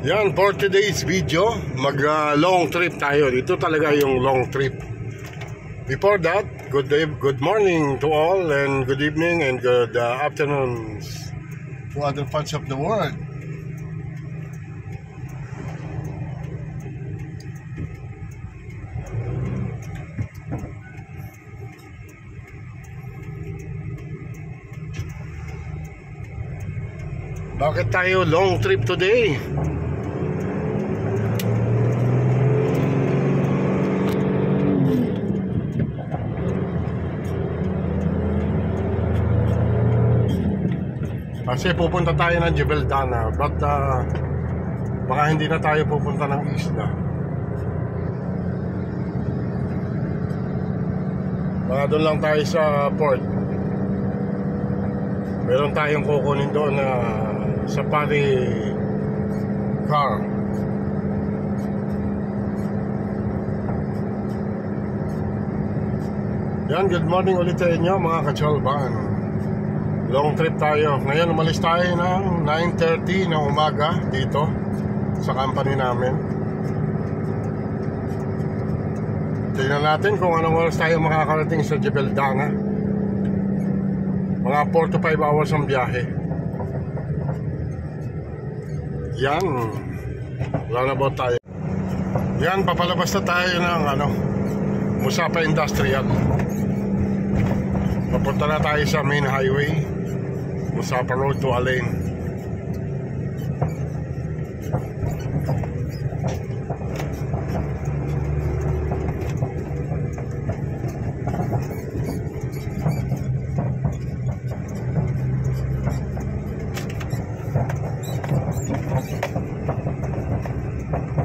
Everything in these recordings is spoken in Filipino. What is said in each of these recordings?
Yan, for today's video, long trip tayo. Dito talaga yung long trip. Before that, good morning to all, and good evening and good afternoons to other parts of the world. Bakit tayo long trip today? Kasi pupunta tayo ng Jebel-Dana, but baka hindi na tayo pupunta ng isla. Baka doon lang tayo sa port. Meron tayong kukunin doon na safari car. Yan, good morning ulit sa inyo mga kacholban. Long trip tayo. Ngayon umalis tayo ng 9:30 ng umaga dito sa company namin. Tingnan natin kung anong oras tayo makakarating sa Jebel-Dana. Mga 4 to 5 hours ang biyahe. Yan, roundabout tayo. Yan, papalabas na tayo ng Musapa Industrial. Papunta na tayo sa main highway, Musapa Road to Al Ain.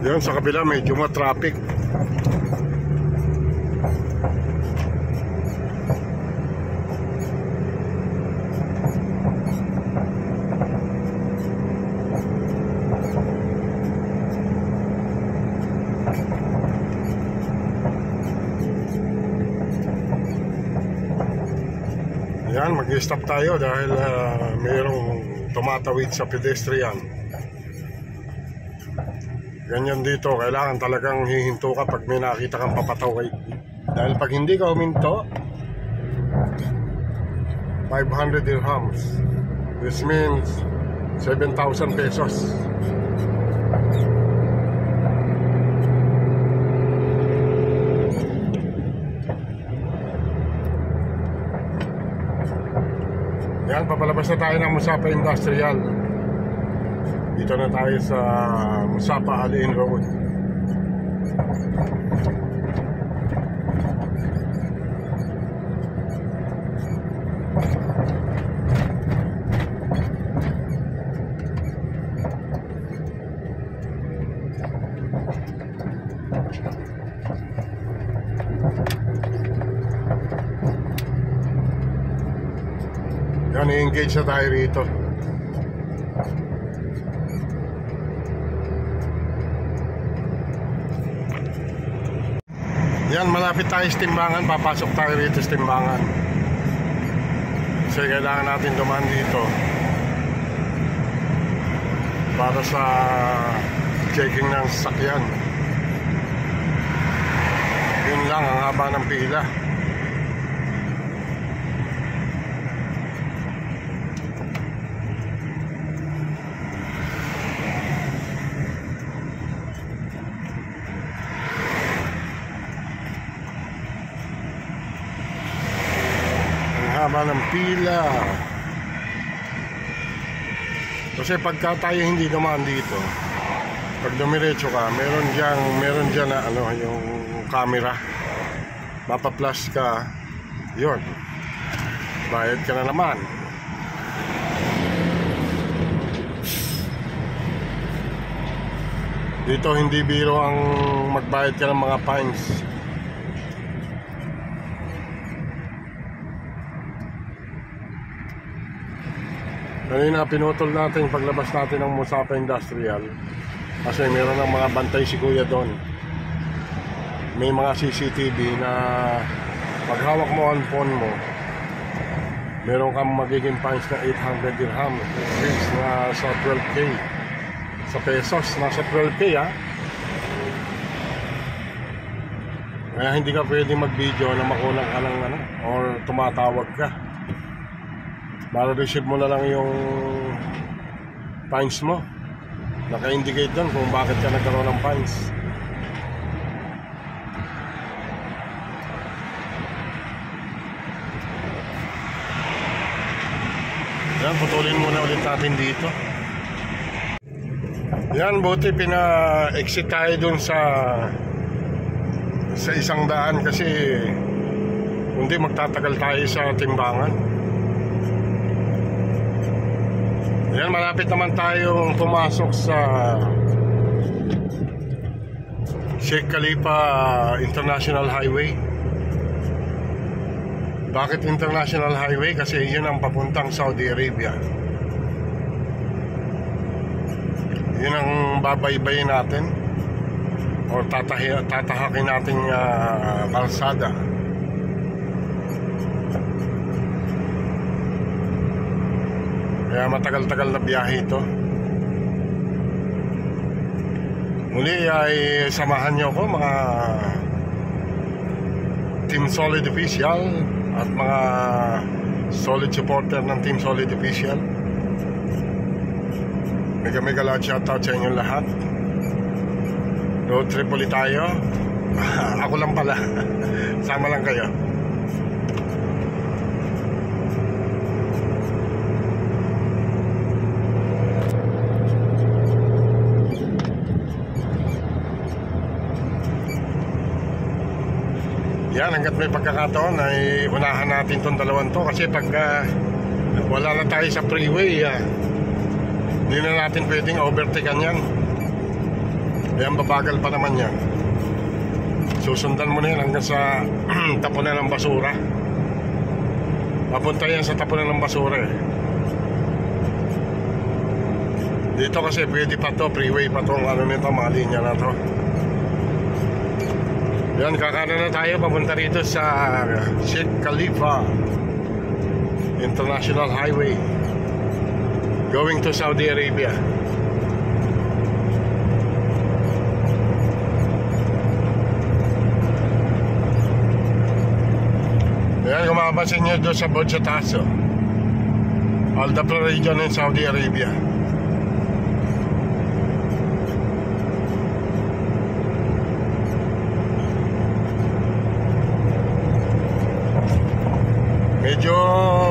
Yan, sa kabila medyo ma-traffic. Yan, mag-stop tayo dahil mayroong tumatawid sa pedestrian. Ganyan dito, kailangan talagang hihinto ka pag may nakita kang papatawid. Dahil pag hindi ka huminto, 500 dirhams. This means 7,000 pesos. Yan, papalabas na tayo ng Musapa Industrial. Dito na tayo sa Musapa Al Ain Road. Yan, i-engage na tayo rito. Yan, malapit tayo sa timbangan. Papasok tayo rito sa timbangan. Kasi kailangan natin dumaan dito para sa checking ng sasakyan. Yun lang, ang haba ng pila. Haba ng pila. Kasi pagka tayo hindi dumaan dito, pag dumiretso ka, meron dyan na yung camera, mapaplas ka, yun, bayad ka na naman. Dito hindi biro ang magbayad ka ng mga fines. Kanina pinutol natin paglabas natin ng Musapa Industrial kasi meron ng mga bantay si kuya doon. May mga CCTV na pag hawak mo ang phone mo, meron kang magiging fines na 800 dirham, na sa 12K. sa pesos. Nasa 12K ha. Kaya hindi ka pwede mag-video na makulang ka ng ano, or tumatawag ka. Mara-receive mo na lang yung fines mo. Naka-indicate doon kung bakit ka nagkaroon ng fines. Yan, putulin muna ulit natin dito. Yan, buti pina-exit tayo dun sa isang daan kasi hindi magtatagal tayo sa timbangan. Yan, malapit naman tayong pumasok sa Sheikh Khalifa International Highway. Bakit International Highway? Kasi yun ang papuntang Saudi Arabia. Yun ang babaybayin natin o tatahakin nating kalsada. Kaya matagal-tagal na biyahe ito. Muli ay samahan niyo ko mga Team Solid Official at mga solid supporter ng Team Solid Official. Mega loud shoutout sa inyong lahat. Road trip ulit tayo. Ako lang pala. Sama lang kayo. Yan, hanggat may pagkakataon ay unahan natin itong dalawang to. Kasi pag wala na tayo sa freeway, hindi na natin pwedeng overtaken yan. Yan, babagal pa naman yan. Susundan mo na yan hanggang sa tapunan ng basura. Papunta yan sa tapunan ng basura eh. Dito kasi pwede pa to, freeway pa to, ano nito, mga linya na to. Yan, kakanan na tayo papunta rito sa Sheikh Khalifa International Highway going to Saudi Arabia. Yan, kung makapansin nyo doon sa Bojataso, Aldabra region in Saudi Arabia. Medyo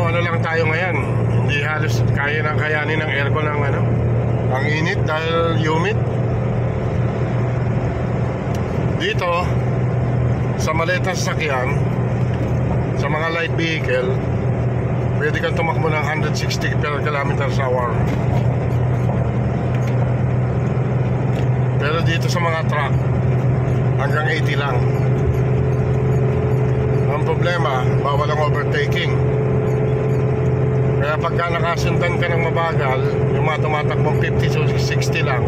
ano lang tayo ngayon, hindi halos kaya ng kayanin ng aircon ng ano, ang init dahil humid. Dito sa maliit na sasakyan, sa mga light vehicle, pwede kang tumakbo ng 160 per kilometers per hour. Pero dito sa mga truck, hanggang 80 lang. Ang problema, bawal ang overtaking. Kaya pagka nakasundan ka ng mabagal, yung mga tumatakbong 50 to 60 lang,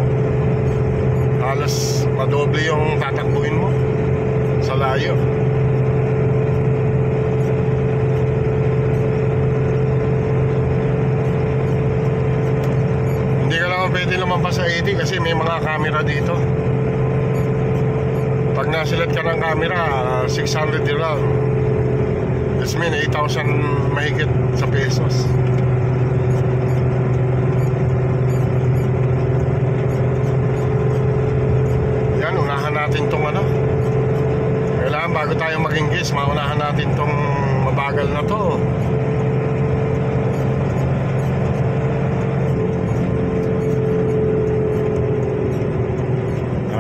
halos madoble yung tatakbuhin mo sa layo. Hindi ka naman pwede lumampas sa 80 kasi may mga camera dito. Pag nasilat ka ng camera, 600 dirham. This mean 8,000 mahigit sa pesos. Yan, unahan natin tong ano. Kailangan bago tayo mag-ingis, maunahan natin tong mabagal na to.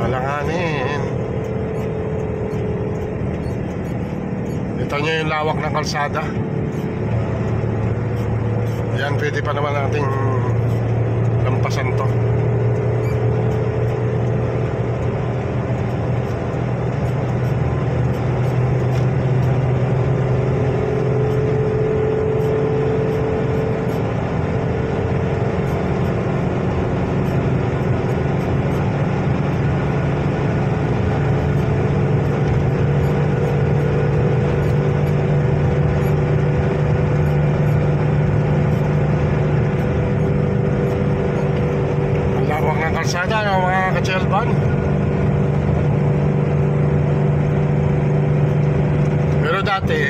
Alanganin. Ito nyo yung lawak ng kalsada. Yan, pwede pa naman nating lampasan to. tayo mga ka-Chelban. Pero dati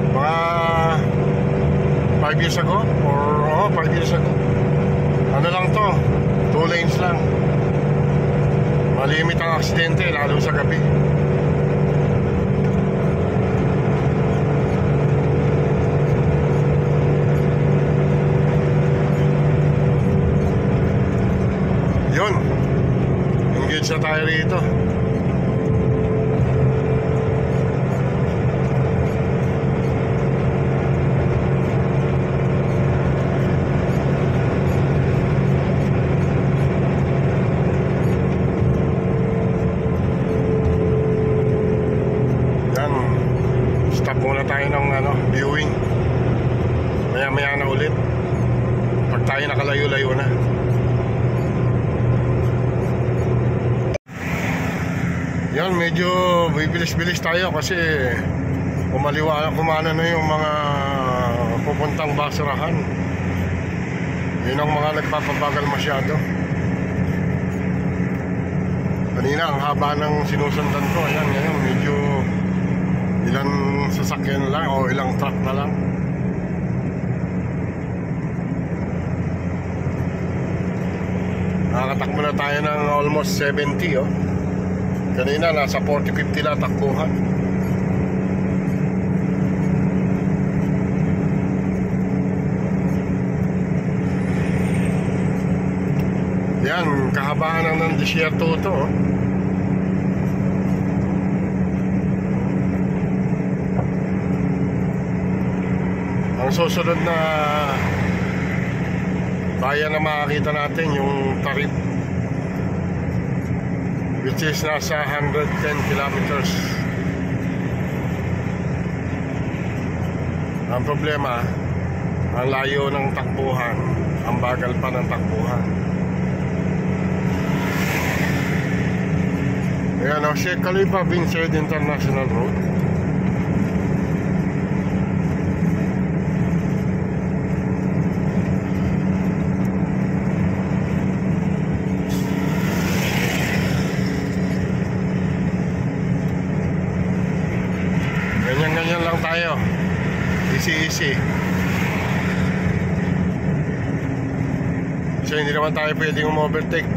mga 5 years ago or 5 years ago, ano lang to, 2 lanes lang. Malimit ang aksidente lalo sa gabi. Yun, engage na tayo rito. Yan, stop muna tayo ng viewing. Maya-maya na ulit pag tayo nakalayo-layo na. Yan, medyo bibilis-bilis tayo kasi kumana na yung mga pupuntang basurahan. Yun ang mga nagpapabagal masyado. Kanina ang haba ng sinusundan ko. Ayan, ngayon medyo ilang sasakyan lang o ilang truck na lang. Nakakatakbo na tayo ng almost 70 oh. Kanina nasa 40-50 lang takbuhan. Yan, kahabaan ng disyerto ito oh. Ang susunod na bayan na makakita natin yung Tarib, which is nasa 110 kilometers. Ang problema, ang layo ng takbuhan, ang bagal pa ng takbuhan. Ayan o, Sheikh Khalifa bin Zayed International Road. Ganyan lang tayo, easy. So hindi naman tayo pwedeng umovertake.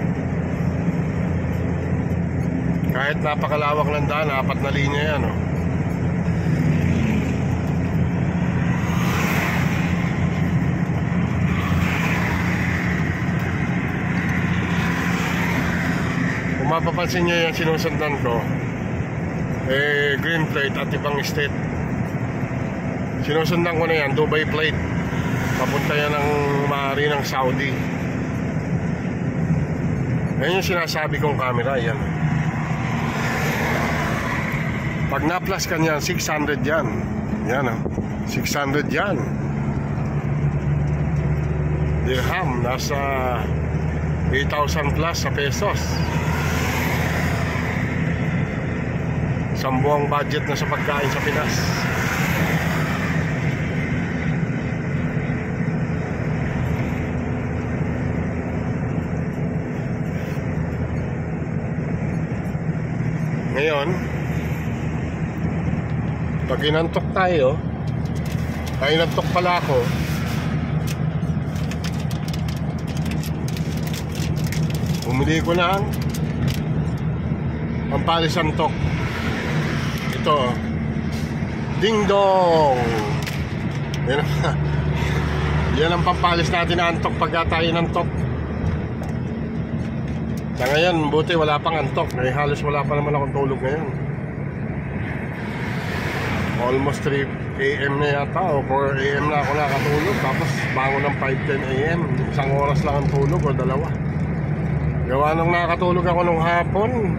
Kahit napakalawak ng daan, 4 na linya yan oh. Kung mapapansin nyo yung sinusundan ko, green plate at ibang state. Sinusundan ko na yan, Dubai plate. Papunta yan ng maaari ng Saudi. Yan yung sinasabi kong camera, yan. Pag na-plus ka niyan, 600 yan. Yan oh, 600 yan. Dirham, nasa 8,000 plus sa pesos. Isang buwang budget na sa pagkain sa Pinas. Ngayon, pag inantok tayo, ay inantok pala ako, bumili ko na ang palis antok. Ito, ding dong. Yan ang pampalis natin na antok pagka tayo nantok. Na ngayon, buti wala pang antok. Halos wala pa naman akong tulog ngayon. Almost 3 AM na yata o 4 AM na ako nakatulog. Tapos bangon ng 5-10 AM. Isang oras lang ang tulog o 2. Gawa nung nakatulog ako nung hapon.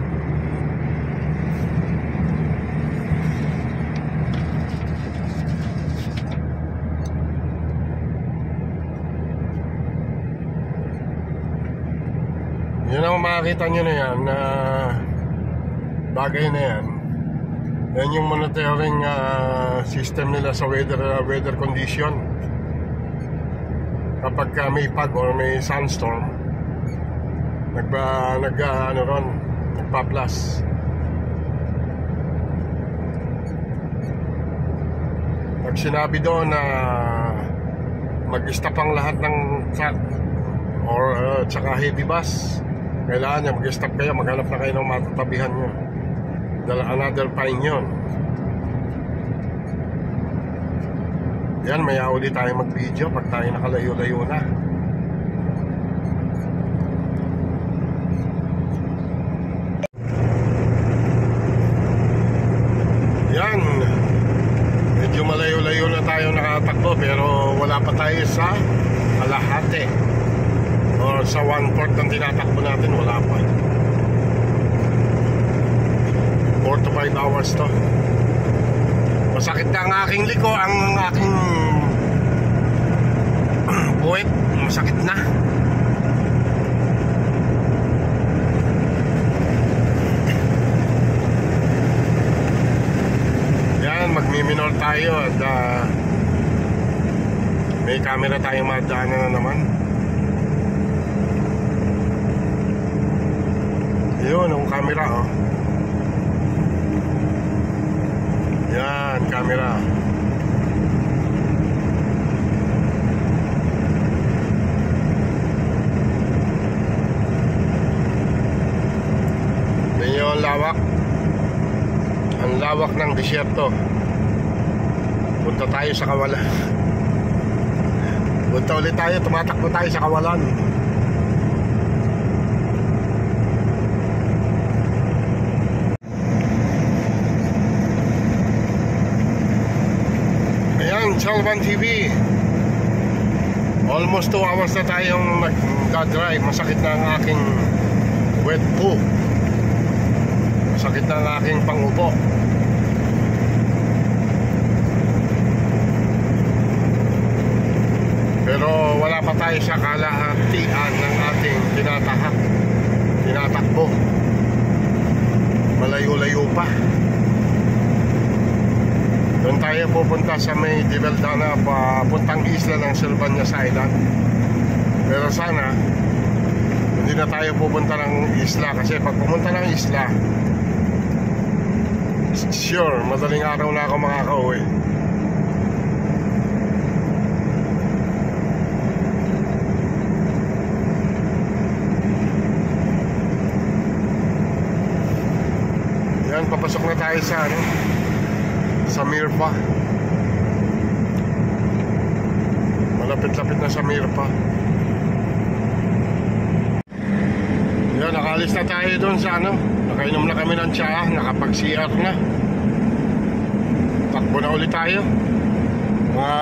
Yan ang makikita nyo na yan na bagay na yan. Yan yung monitoring system nila sa weather condition. Kapag may fog or may sandstorm, ano ron, nagpa-plus. Pag sinabi doon na mag-stop ang lahat ng truck or tsaka heavy bus, kailangan niya mag-stop kayo, maghanap na kayo ng matatabihan nyo. Another fine yun. Yan, maya ulit tayo mag-video pag tayo nakalayo-layo na. Yan, medyo malayo-layo na tayo nakatakbo, pero wala pa tayo sa kalahati or sa 1/4 ng tinatakbo natin. Wala pa. 4 to 5 hours to. Masakit na ang aking liko, ang aking puwet, masakit na. Yan, magmi-minor tayo at may camera tayong madaanan na naman. Yun, ang camera, oh. Yan, camera. Yan yung lawak. Ang lawak ng disyerto. Punta tayo sa Kawalan. Punta ulit tayo, tumatakbo tayo sa Kawalan. Chalban TV. Almost 2 hours na tayong nag-drive. Masakit na ang aking wet poo. Masakit na ang aking pangupo. Pero wala pa tayo sa kalahatian ng ating tinatakbo. Malayo-layo pa. Doon tayo pupunta sa may Jebel Dana, papuntang isla ng Silvanias Island. Pero sana hindi na tayo pupunta ng isla, kasi pag pumunta ng isla, sure, madaling araw na ako makakauwi. Yan, papasok na tayo sa sa Mirpa. Malapit-lapit na sa Mirpa. Yan, nakaalis na tayo doon sa nakainom na kami ng tsaa, nakapag-CR na. Takbo na ulit tayo. Mga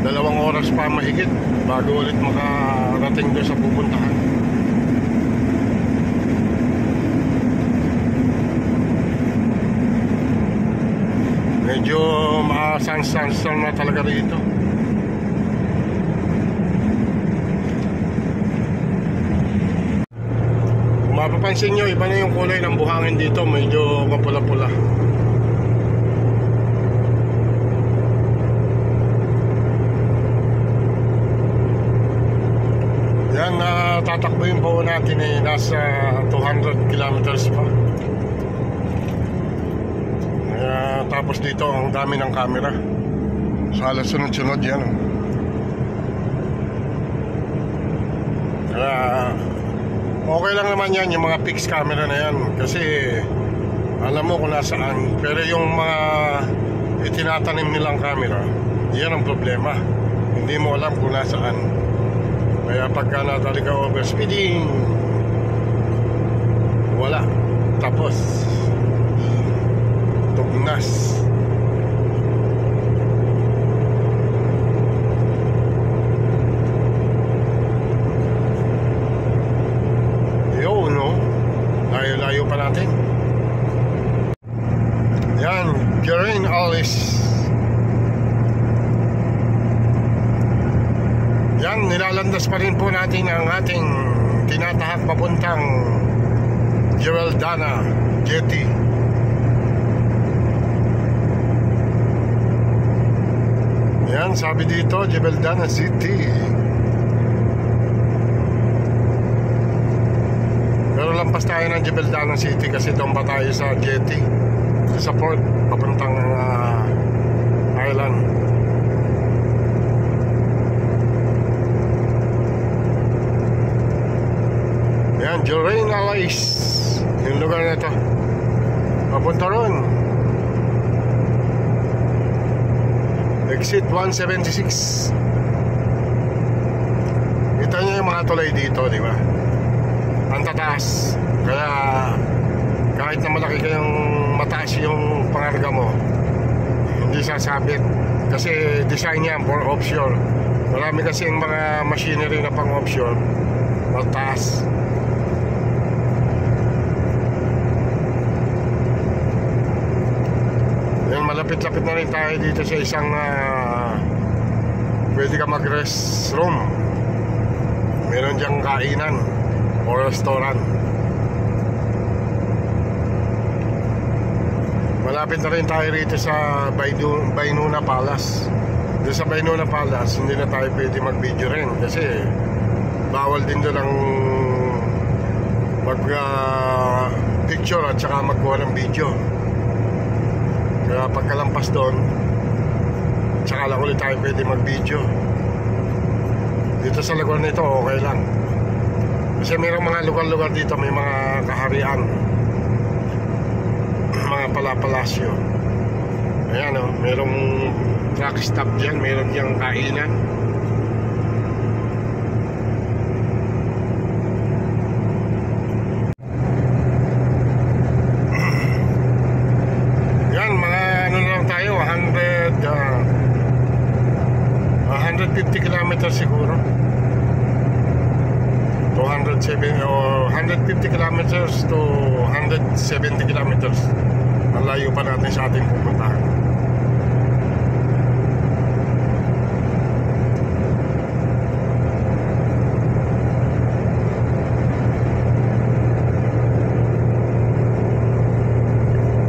2 oras pa mahigit bago ulit makarating doon sa pupuntahan. Medyo sandstorm na talaga rito. Kung mapapansin nyo, iba na yung kulay ng buhangin dito. Medyo mapula-pula. Yan, tatakbo yung bawa natin nasa 200 kilometers pa. Tapos dito ang dami ng camera. Sa alas sunod-sunod yan. Okay lang naman yan, yung mga fixed camera na yan. Kasi alam mo kung nasaan. Pero yung mga itinatanim nilang camera, yan ang problema. Hindi mo alam kung nasaan. Kaya pagka nadali ka overspeeding, wala. Tapos tugnas. Layo-layo pa natin. Yan, Gerain Alice. Yan, nilalandas pa rin po natin ang ating tinatahak papuntang Jebel Dana Jetty. Yan, sabi dito, Jebel Dana City. Lalampas tayo ng Jebel-Danan City kasi doon pa tayo sa jetty, sa port papuntang island. Yan, Jurain Alais yung lugar na ito, papunta ron. Exit 176. Kita niyo yung mga tulay dito, di ba? Ang tataas. Kaya kahit na malaki kayong mataas yung pangarga mo, hindi sasabit. Kasi design yan for offshore. Marami kasi yung mga machinery na pang offshore mataas. Yan, malapit-lapit na rin tayo dito sa isang pwede ka mag-rest room. Meron diyang kainan o restaurant. Malapit na rin tayo rito sa Baynuna Palace. Doon sa Baynuna Palace, hindi na tayo pwede mag-video rin kasi bawal din doon ang mag-picture at saka magkuha ng video. Kaya pagkalampas doon, saka lang ulit tayo pwede mag-video. Dito sa lugar nito, okay lang. Kasi mayroong mga lugar-lugar dito, may mga kaharian, mga palapalasyo. Ayan o, mayroong truck stop dyan, mayroong diyang kainan. Yan, mga ano lang tayo, 150 kilometers siguro. 150 kilometers to 170 kilometers. Ang layo pa natin sa ating pupuntahan.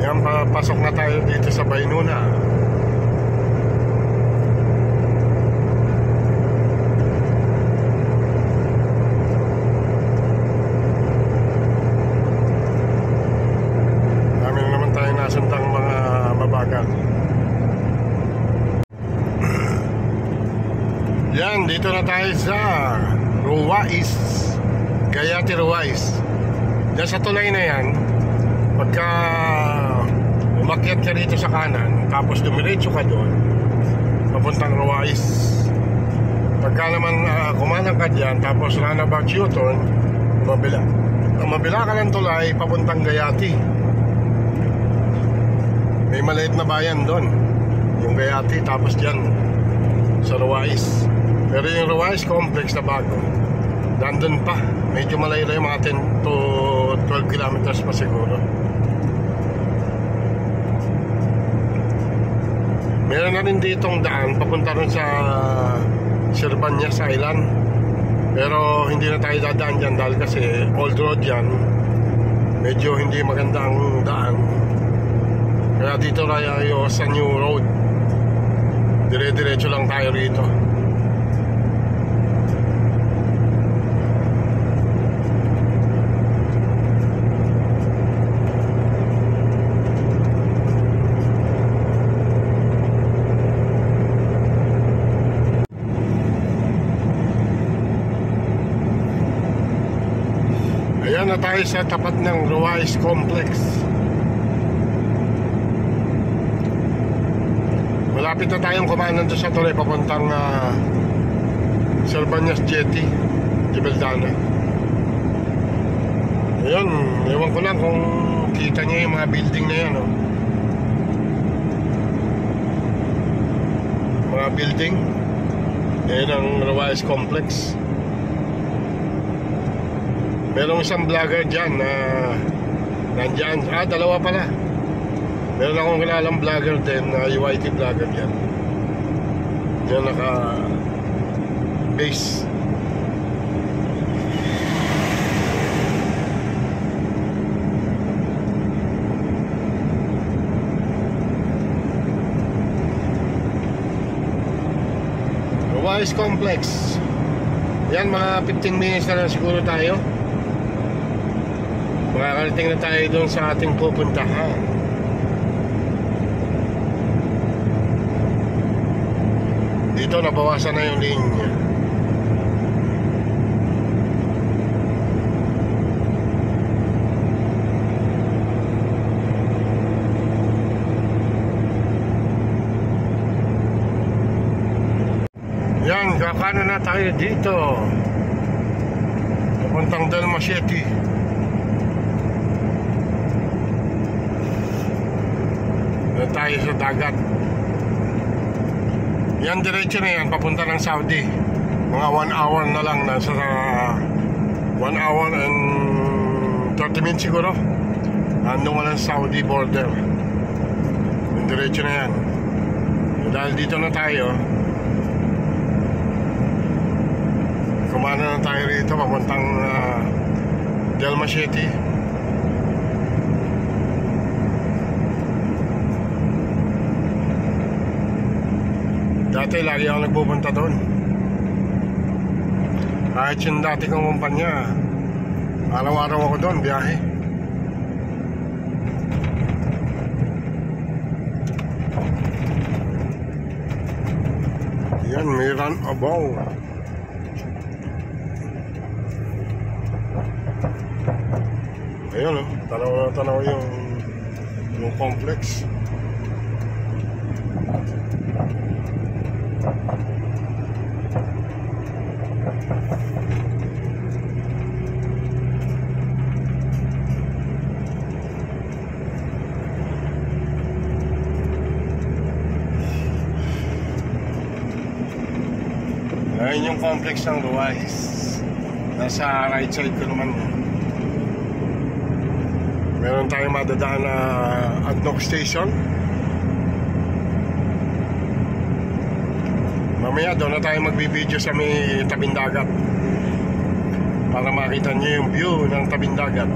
Yan, papasok na tayo dito sa Baynuna. Nasundang mga mabagal. Yan, dito na tayo sa Ruwais, Gayati Ruwais. Diyan sa tulay na yan, pagka umakyat ka rito sa kanan, tapos dumiretso ka doon papuntang Ruwais. Pagka naman kumanang ka dyan, tapos runabout U-turn, mabila ka ng tulay papuntang Gayati. May maliit na bayan doon, yung Gayati, tapos dyan sa Ruwais. Pero yung Ruwais complex na bago, nandun pa, medyo malayo-layo, mga 10 to 12 kilometers pa siguro. Meron na rin ditong daan papunta rin sa Sirvanias Island, pero hindi na tayo dadaan dyan dahil kasi old road yan, medyo hindi maganda ang daan. Kaya dito tayo sa new road, dire-diretso lang tayo rito. Ayan na tayo sa tapat ng Ruwais Complex. Malapit na tayong kumanan doon sa tulay papuntang Sirvanias Jetty, Jebel-Danan. Ayun, ewan ko lang kung kita niyo yung mga building na yan, oh. Mga building. Yan ang Ruwais Complex. Merong isang vlogger dyan na nandyan, dalawa pala. Meron akong kilalang vlogger din, UIT vlogger dyan. Diyan naka-base. Ruwais Complex. Yan, mga 15 minutes na lang siguro tayo. Makakarating na tayo doon sa ating pupuntahan. Dito nabawasan na yung linya. Yan, kakanan na tayo dito papuntang Dalmasiete. Na tayo sa dagat. Yan, diretso na yan papunta ng Saudi. Mga 1 hour na lang. Nasa 1 hour and 30 minutes siguro. Andun ka ng Saudi border. Yung diretso na yan. Dahil dito na tayo, kumana na tayo rito papuntang Dalmasiete. Dati lagi ako nagpupunta doon. Kahit yung dati kong kumpanya, araw-araw ako doon, biyahe. Yan, may runabout. Ayun, tanaw yung complex. Ayun yung complex ng Ruwais. Nasa right side ko naman. Meron tayong madadaan na ADNOC station. Mamaya doon na tayo magbibideo sa may tabing dagat para makita nyo yung view ng tabing dagat.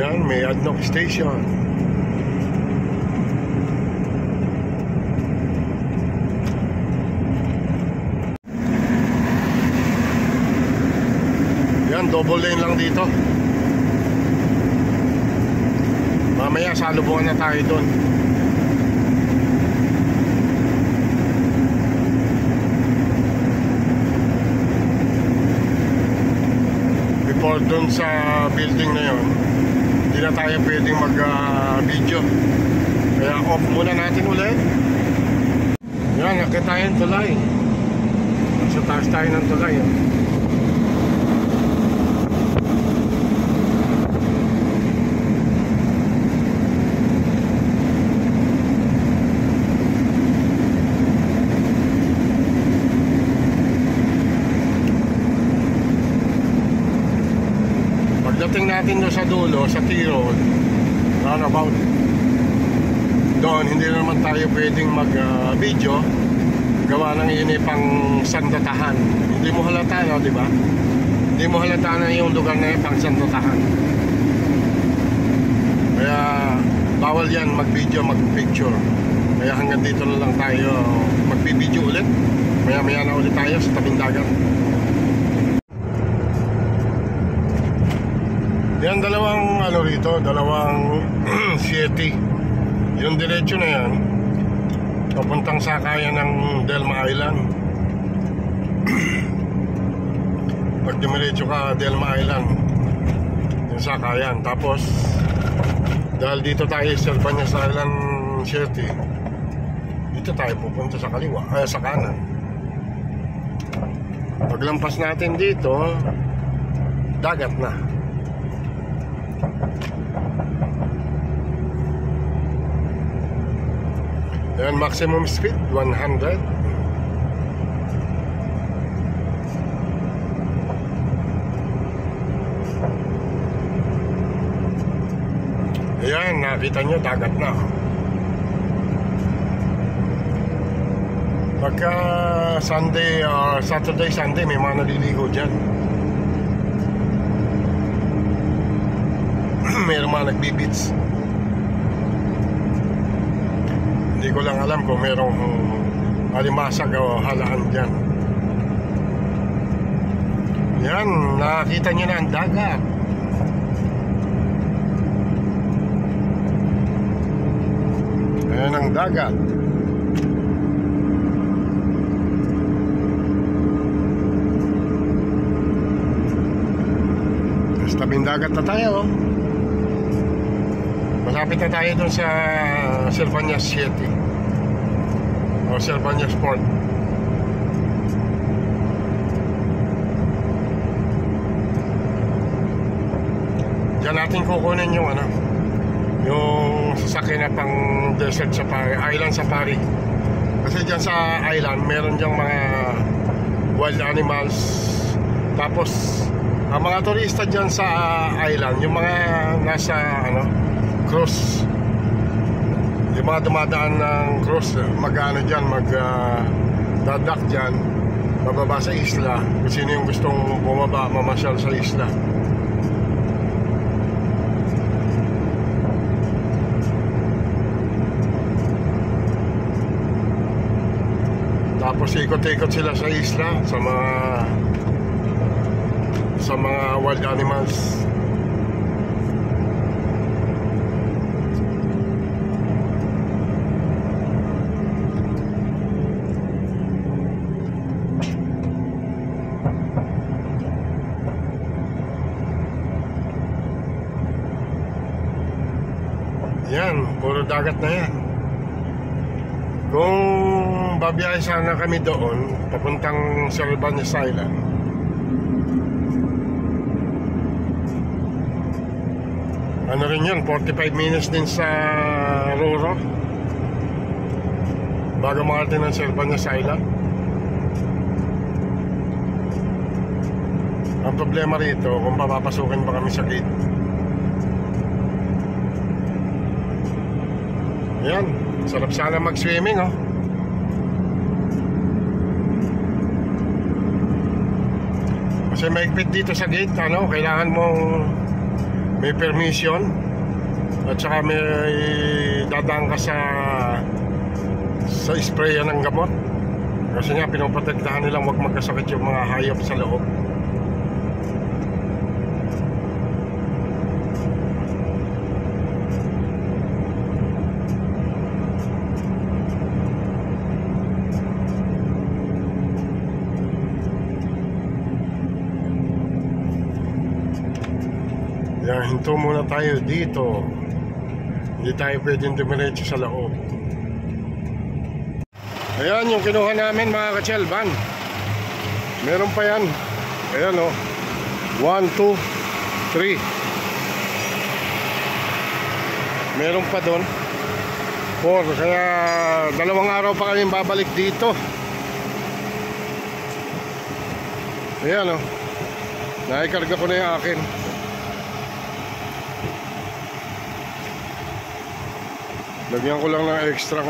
Yan, may ADNOC station. Yan, double lane lang dito. Mamaya salubungan na tayo doon. Before doon sa building na yon, hindi na tayo pwedeng mag-video. Kaya off muna natin ulit. Yan, nakita tayo ng tulay. Sa taas tayo ng tulay. Pagdating natin doon sa dulo, sa Tirol, roundabout, doon hindi naman tayo pwedeng mag-video. Gawa ng yun pang sandatahan. Hindi mo halata, no, di ba? Hindi mo halata na yung lugar na yun pang sandatahan. Kaya bawal yan mag-video, mag-picture. Kaya hanggang dito na lang tayo mag-video ulit. Maya-maya na ulit tayo sa tabing dagat. Yan, dalawang ano rito, dalawang Siete. Yung diretso na yan papuntang sakayan ng Delma Island. Pag dumiretso ka Delma Island, yung sakayan. Tapos dahil dito tayo sa Albanyas Island Siete, dito tayo pupunta sa kaliwa, sa kanan. Paglampas natin dito, dagat na. Yan, maximum speed 100. Ayan, nakita nyo, dagat na. Pagka Sunday or Saturday, Sunday, may mga naliligo dyan. Mayroong mga nagbibits. Hindi ko lang alam kung mayroong alimasag o halaan dyan. Yan, nakakita nyo na ang dagat. Ayan ang dagat. Tabing dagat na tayo. Malapit na tayo dun sa Silvanias City o Silvanias Port. Diyan natin kukunin yung yung sasakyan na pang desert safari, island safari. Kasi dyan sa island meron diyang mga wild animals. Tapos ang mga turista dyan sa island, yung mga nasa cruise, yung mga dumadaan ng cruise, mag-ano dyan, dadak dyan, bababa sa isla. Kung sino yung gustong bumaba, mamasyal sa isla. Tapos ikot-ikot sila sa isla, sa mga wild animals. Yan, puro dagat na yan. Kung babiyahe sana kami doon papuntang Silvanias Island, ano rin yun, 45 minutes din sa Roro bago makarating ng Silvanias Island. Ang problema rito kung papapasukin ba kami sa gate. Yan, sarap sana mag-swimming kasi maigpit dito sa gate, kailangan mong may permission at saka may dadaan ka sa sprayan ng gamot. Kasi nga pinoprotektahan nilang huwag magkasakit yung mga hayop sa loob. Yan, hinto muna tayo dito. Hindi tayo pwedeng dumiretso sa loob. Ayan yung kinuha namin mga ka-Chelban. Meron pa yan. Ayan 1, 2, 3. Meron pa doon 4. Kaya 2 araw pa kami babalik dito. Ayan naikarga ko na yung akin. Lagyan ko lang ng extra